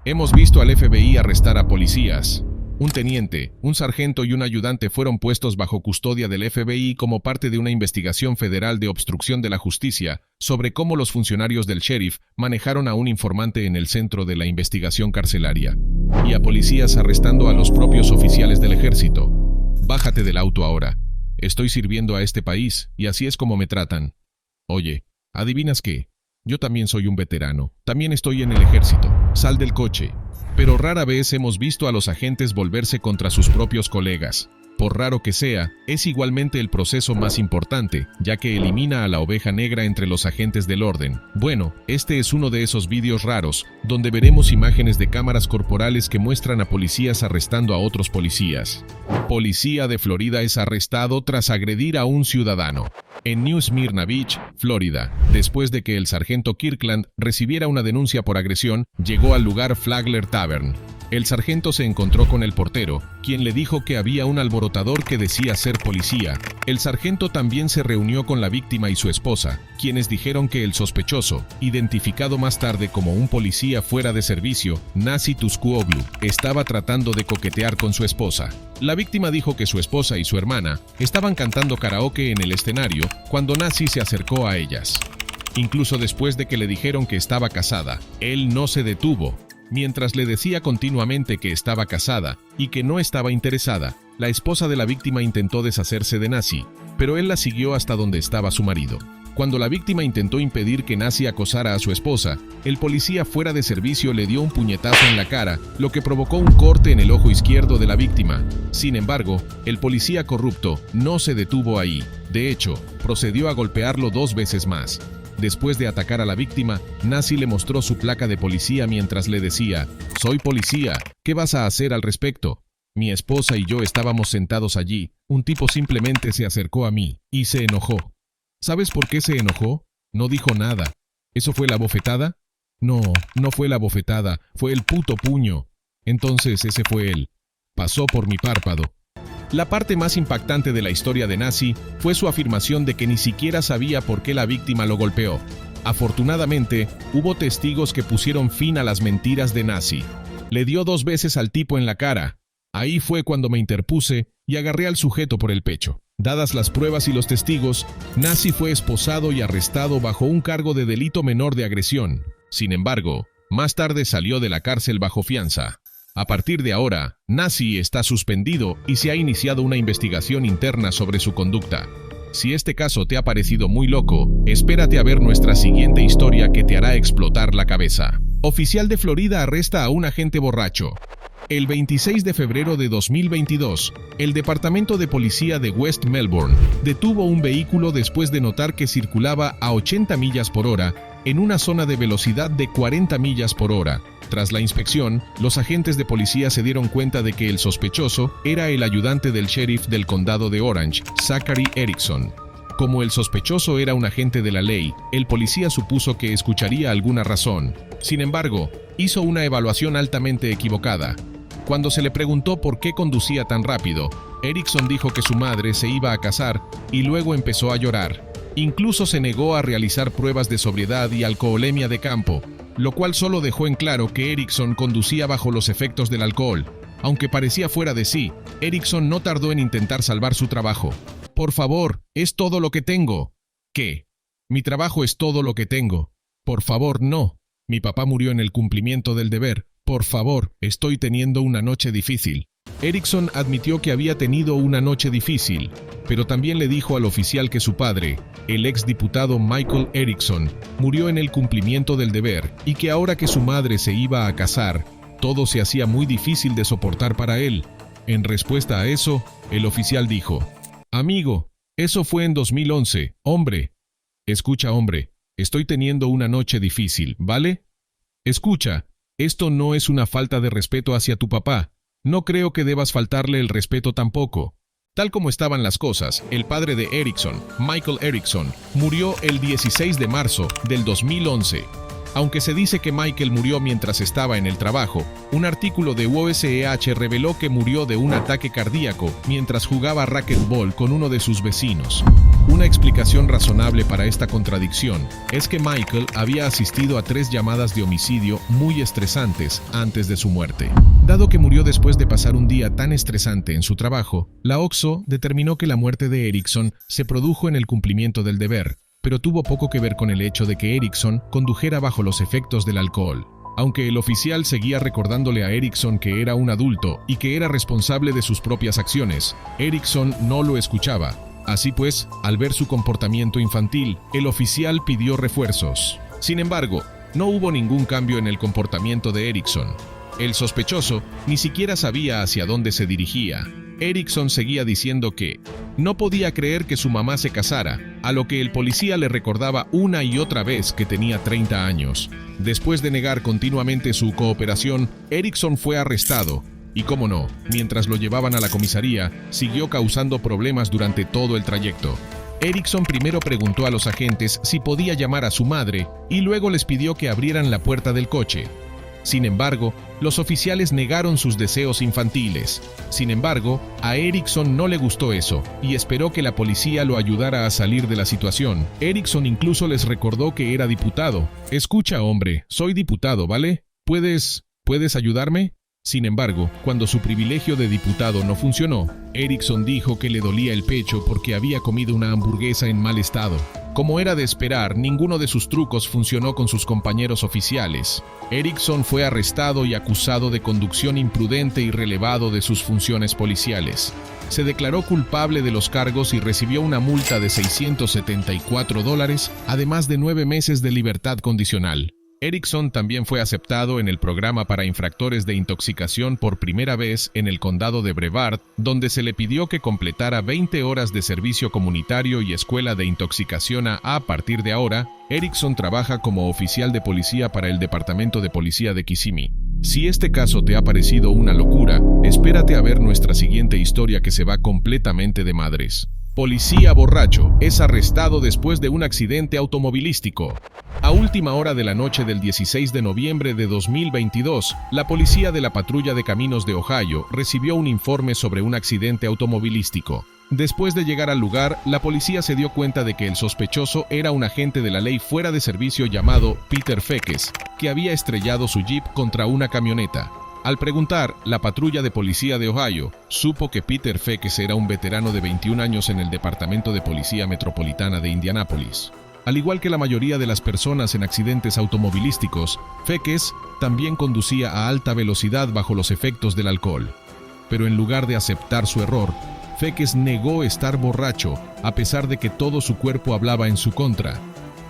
Hemos visto al FBI arrestar a policías. Un teniente, un sargento y un ayudante fueron puestos bajo custodia del FBI como parte de una investigación federal de obstrucción de la justicia sobre cómo los funcionarios del sheriff manejaron a un informante en el centro de la investigación carcelaria. Y a policías arrestando a los propios oficiales del ejército. Bájate del auto ahora. Estoy sirviendo a este país y así es como me tratan. Oye, ¿adivinas qué? Yo también soy un veterano. También estoy en el ejército. Sal del coche. Pero rara vez hemos visto a los agentes volverse contra sus propios colegas. Por raro que sea, es igualmente el proceso más importante, ya que elimina a la oveja negra entre los agentes del orden. Bueno, este es uno de esos vídeos raros, donde veremos imágenes de cámaras corporales que muestran a policías arrestando a otros policías. Policía de Florida es arrestado tras agredir a un ciudadano. En New Smyrna Beach, Florida, después de que el sargento Kirkland recibiera una denuncia por agresión, llegó al lugar Flagler Tavern. El sargento se encontró con el portero, quien le dijo que había un alborotador que decía ser policía. El sargento también se reunió con la víctima y su esposa, quienes dijeron que el sospechoso, identificado más tarde como un policía fuera de servicio, Nasi Tuscuoglu, estaba tratando de coquetear con su esposa. La víctima dijo que su esposa y su hermana estaban cantando karaoke en el escenario cuando Nasi se acercó a ellas. Incluso después de que le dijeron que estaba casada, él no se detuvo. Mientras le decía continuamente que estaba casada y que no estaba interesada, la esposa de la víctima intentó deshacerse de Nasi, pero él la siguió hasta donde estaba su marido. Cuando la víctima intentó impedir que Nasi acosara a su esposa, el policía fuera de servicio le dio un puñetazo en la cara, lo que provocó un corte en el ojo izquierdo de la víctima. Sin embargo, el policía corrupto no se detuvo ahí. De hecho, procedió a golpearlo 2 veces más. Después de atacar a la víctima, Nasi le mostró su placa de policía mientras le decía: «Soy policía, ¿qué vas a hacer al respecto?». Mi esposa y yo estábamos sentados allí. Un tipo simplemente se acercó a mí y se enojó. ¿Sabes por qué se enojó? No dijo nada. ¿Eso fue la bofetada? No, no fue la bofetada, fue el puto puño. Entonces ese fue él. Pasó por mi párpado. La parte más impactante de la historia de Nasi fue su afirmación de que ni siquiera sabía por qué la víctima lo golpeó. Afortunadamente, hubo testigos que pusieron fin a las mentiras de Nasi. Le dio 2 veces al tipo en la cara. Ahí fue cuando me interpuse y agarré al sujeto por el pecho. Dadas las pruebas y los testigos, Nasi fue esposado y arrestado bajo un cargo de delito menor de agresión. Sin embargo, más tarde salió de la cárcel bajo fianza. A partir de ahora, Nasi está suspendido y se ha iniciado una investigación interna sobre su conducta. Si este caso te ha parecido muy loco, espérate a ver nuestra siguiente historia que te hará explotar la cabeza. Oficial de Florida arresta a un agente borracho. El 26 de febrero de 2022, el Departamento de Policía de West Melbourne detuvo un vehículo después de notar que circulaba a 80 millas por hora en una zona de velocidad de 40 millas por hora. Tras la inspección, los agentes de policía se dieron cuenta de que el sospechoso era el ayudante del sheriff del condado de Orange, Zachary Erickson. Como el sospechoso era un agente de la ley, el policía supuso que escucharía alguna razón. Sin embargo, hizo una evaluación altamente equivocada. Cuando se le preguntó por qué conducía tan rápido, Erickson dijo que su madre se iba a casar y luego empezó a llorar. Incluso se negó a realizar pruebas de sobriedad y alcoholemia de campo, lo cual solo dejó en claro que Erickson conducía bajo los efectos del alcohol. Aunque parecía fuera de sí, Erickson no tardó en intentar salvar su trabajo. «Por favor, es todo lo que tengo». «¿Qué? Mi trabajo es todo lo que tengo». «Por favor, no. Mi papá murió en el cumplimiento del deber. Por favor, estoy teniendo una noche difícil». Erickson admitió que había tenido una noche difícil, pero también le dijo al oficial que su padre, el exdiputado Michael Erickson, murió en el cumplimiento del deber y que ahora que su madre se iba a casar, todo se hacía muy difícil de soportar para él. En respuesta a eso, el oficial dijo: «Amigo, eso fue en 2011, hombre. Escucha, hombre, estoy teniendo una noche difícil, ¿vale? Escucha, esto no es una falta de respeto hacia tu papá. No creo que debas faltarle el respeto tampoco». Tal como estaban las cosas, el padre de Erickson, Michael Erickson, murió el 16 de marzo del 2011. Aunque se dice que Michael murió mientras estaba en el trabajo, un artículo de USEH reveló que murió de un ataque cardíaco mientras jugaba racquetball con uno de sus vecinos. Una explicación razonable para esta contradicción es que Michael había asistido a 3 llamadas de homicidio muy estresantes antes de su muerte. Dado que murió después de pasar un día tan estresante en su trabajo, la OXO determinó que la muerte de Erickson se produjo en el cumplimiento del deber, pero tuvo poco que ver con el hecho de que Erickson condujera bajo los efectos del alcohol. Aunque el oficial seguía recordándole a Erickson que era un adulto y que era responsable de sus propias acciones, Erickson no lo escuchaba. Así pues, al ver su comportamiento infantil, el oficial pidió refuerzos. Sin embargo, no hubo ningún cambio en el comportamiento de Erickson. El sospechoso ni siquiera sabía hacia dónde se dirigía. Erickson seguía diciendo que no podía creer que su mamá se casara, a lo que el policía le recordaba una y otra vez que tenía 30 años. Después de negar continuamente su cooperación, Erickson fue arrestado. Y cómo no, mientras lo llevaban a la comisaría, siguió causando problemas durante todo el trayecto. Erickson primero preguntó a los agentes si podía llamar a su madre y luego les pidió que abrieran la puerta del coche. Sin embargo, los oficiales negaron sus deseos infantiles. Sin embargo, a Erickson no le gustó eso y esperó que la policía lo ayudara a salir de la situación. Erickson incluso les recordó que era diputado. «Escucha, hombre, soy diputado, ¿vale? ¿Puedes ayudarme?» Sin embargo, cuando su privilegio de diputado no funcionó, Erickson dijo que le dolía el pecho porque había comido una hamburguesa en mal estado. Como era de esperar, ninguno de sus trucos funcionó con sus compañeros oficiales. Erickson fue arrestado y acusado de conducción imprudente y relevado de sus funciones policiales. Se declaró culpable de los cargos y recibió una multa de $674, además de 9 meses de libertad condicional. Erickson también fue aceptado en el programa para infractores de intoxicación por primera vez en el condado de Brevard, donde se le pidió que completara 20 horas de servicio comunitario y escuela de intoxicación. A partir de ahora, Erickson trabaja como oficial de policía para el Departamento de Policía de Kissimmee. Si este caso te ha parecido una locura, espérate a ver nuestra siguiente historia que se va completamente de madres. Policía borracho es arrestado después de un accidente automovilístico. A última hora de la noche del 16 de noviembre de 2022, la policía de la patrulla de caminos de Ohio recibió un informe sobre un accidente automovilístico. Después de llegar al lugar, la policía se dio cuenta de que el sospechoso era un agente de la ley fuera de servicio llamado Peter Feckes, que había estrellado su jeep contra una camioneta. Al preguntar, la patrulla de policía de Ohio supo que Peter Feckes era un veterano de 21 años en el Departamento de Policía Metropolitana de Indianápolis. Al igual que la mayoría de las personas en accidentes automovilísticos, Feckes también conducía a alta velocidad bajo los efectos del alcohol. Pero en lugar de aceptar su error, Feckes negó estar borracho, a pesar de que todo su cuerpo hablaba en su contra.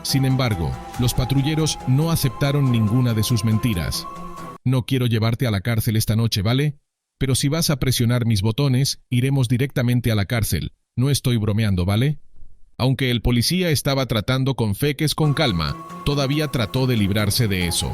Sin embargo, los patrulleros no aceptaron ninguna de sus mentiras. «No quiero llevarte a la cárcel esta noche, ¿vale? Pero si vas a presionar mis botones, iremos directamente a la cárcel. No estoy bromeando, ¿vale?» Aunque el policía estaba tratando con Feckes con calma, todavía trató de librarse de eso.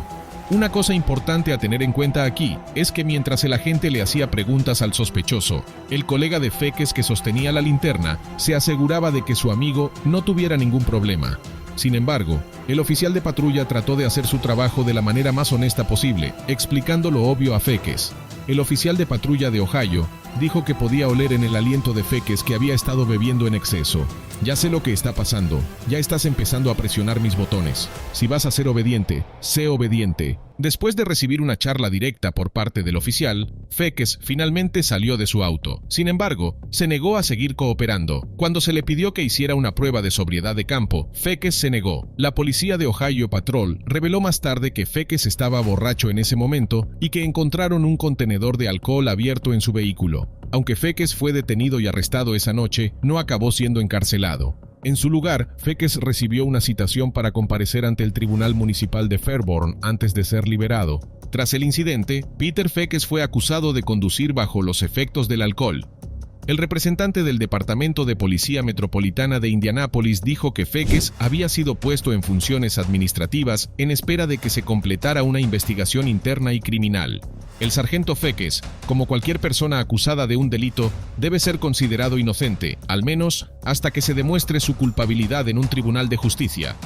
Una cosa importante a tener en cuenta aquí es que mientras el agente le hacía preguntas al sospechoso, el colega de Feckes que sostenía la linterna se aseguraba de que su amigo no tuviera ningún problema. Sin embargo, el oficial de patrulla trató de hacer su trabajo de la manera más honesta posible, explicando lo obvio a Feckes. El oficial de patrulla de Ohio dijo que podía oler en el aliento de Feckes que había estado bebiendo en exceso. «Ya sé lo que está pasando. Ya estás empezando a presionar mis botones. Si vas a ser obediente, sé obediente». Después de recibir una charla directa por parte del oficial, Feckes finalmente salió de su auto. Sin embargo, se negó a seguir cooperando. Cuando se le pidió que hiciera una prueba de sobriedad de campo, Feckes se negó. La policía de Ohio Patrol reveló más tarde que Feckes estaba borracho en ese momento y que encontraron un contenedor de alcohol abierto en su vehículo. Aunque Feckes fue detenido y arrestado esa noche, no acabó siendo encarcelado. En su lugar, Feckes recibió una citación para comparecer ante el Tribunal Municipal de Fairborn antes de ser liberado. Tras el incidente, Peter Feckes fue acusado de conducir bajo los efectos del alcohol. El representante del Departamento de Policía Metropolitana de Indianápolis dijo que Feckes había sido puesto en funciones administrativas en espera de que se completara una investigación interna y criminal. El sargento Feckes, como cualquier persona acusada de un delito, debe ser considerado inocente, al menos hasta que se demuestre su culpabilidad en un tribunal de justicia.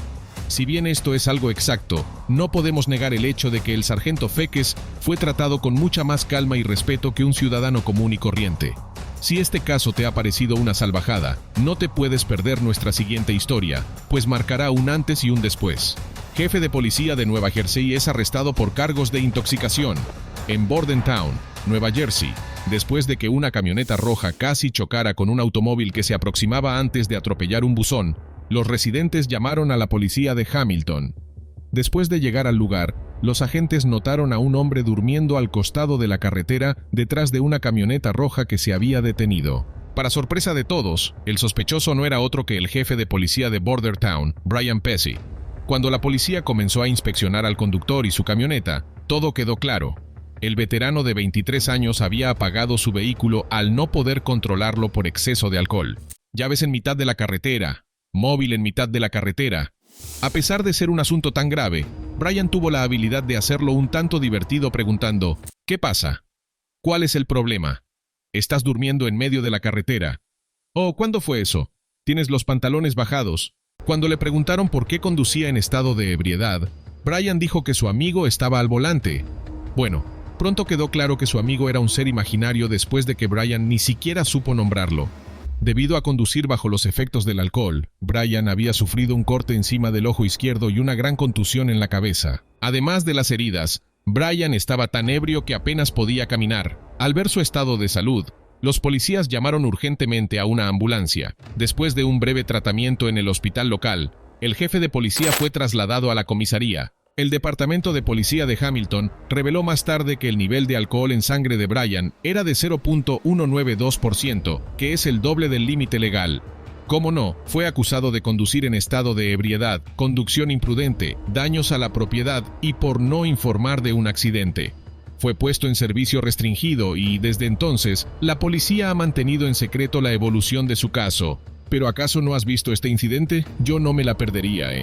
Si bien esto es algo exacto, no podemos negar el hecho de que el sargento Feckes fue tratado con mucha más calma y respeto que un ciudadano común y corriente. Si este caso te ha parecido una salvajada, no te puedes perder nuestra siguiente historia, pues marcará un antes y un después. Jefe de policía de Nueva Jersey es arrestado por cargos de intoxicación en Bordentown, Nueva Jersey, después de que una camioneta roja casi chocara con un automóvil que se aproximaba antes de atropellar un buzón. Los residentes llamaron a la policía de Hamilton. Después de llegar al lugar, los agentes notaron a un hombre durmiendo al costado de la carretera detrás de una camioneta roja que se había detenido. Para sorpresa de todos, el sospechoso no era otro que el jefe de policía de Bordentown, Brian Pesci. Cuando la policía comenzó a inspeccionar al conductor y su camioneta, todo quedó claro. El veterano de 23 años había apagado su vehículo al no poder controlarlo por exceso de alcohol. Llaves en mitad de la carretera, móvil en mitad de la carretera. A pesar de ser un asunto tan grave, Brian tuvo la habilidad de hacerlo un tanto divertido preguntando: ¿qué pasa? ¿Cuál es el problema? ¿Estás durmiendo en medio de la carretera? Oh, ¿cuándo fue eso? ¿Tienes los pantalones bajados? Cuando le preguntaron por qué conducía en estado de ebriedad, Brian dijo que su amigo estaba al volante. Bueno, pronto quedó claro que su amigo era un ser imaginario después de que Brian ni siquiera supo nombrarlo. Debido a conducir bajo los efectos del alcohol, Brian había sufrido un corte encima del ojo izquierdo y una gran contusión en la cabeza. Además de las heridas, Brian estaba tan ebrio que apenas podía caminar. Al ver su estado de salud, los policías llamaron urgentemente a una ambulancia. Después de un breve tratamiento en el hospital local, el jefe de policía fue trasladado a la comisaría. El departamento de policía de Hamilton reveló más tarde que el nivel de alcohol en sangre de Brian era de 0.192%, que es el doble del límite legal. Cómo no, fue acusado de conducir en estado de ebriedad, conducción imprudente, daños a la propiedad y por no informar de un accidente. Fue puesto en servicio restringido y, desde entonces, la policía ha mantenido en secreto la evolución de su caso. ¿Pero acaso no has visto este incidente? Yo no me la perdería,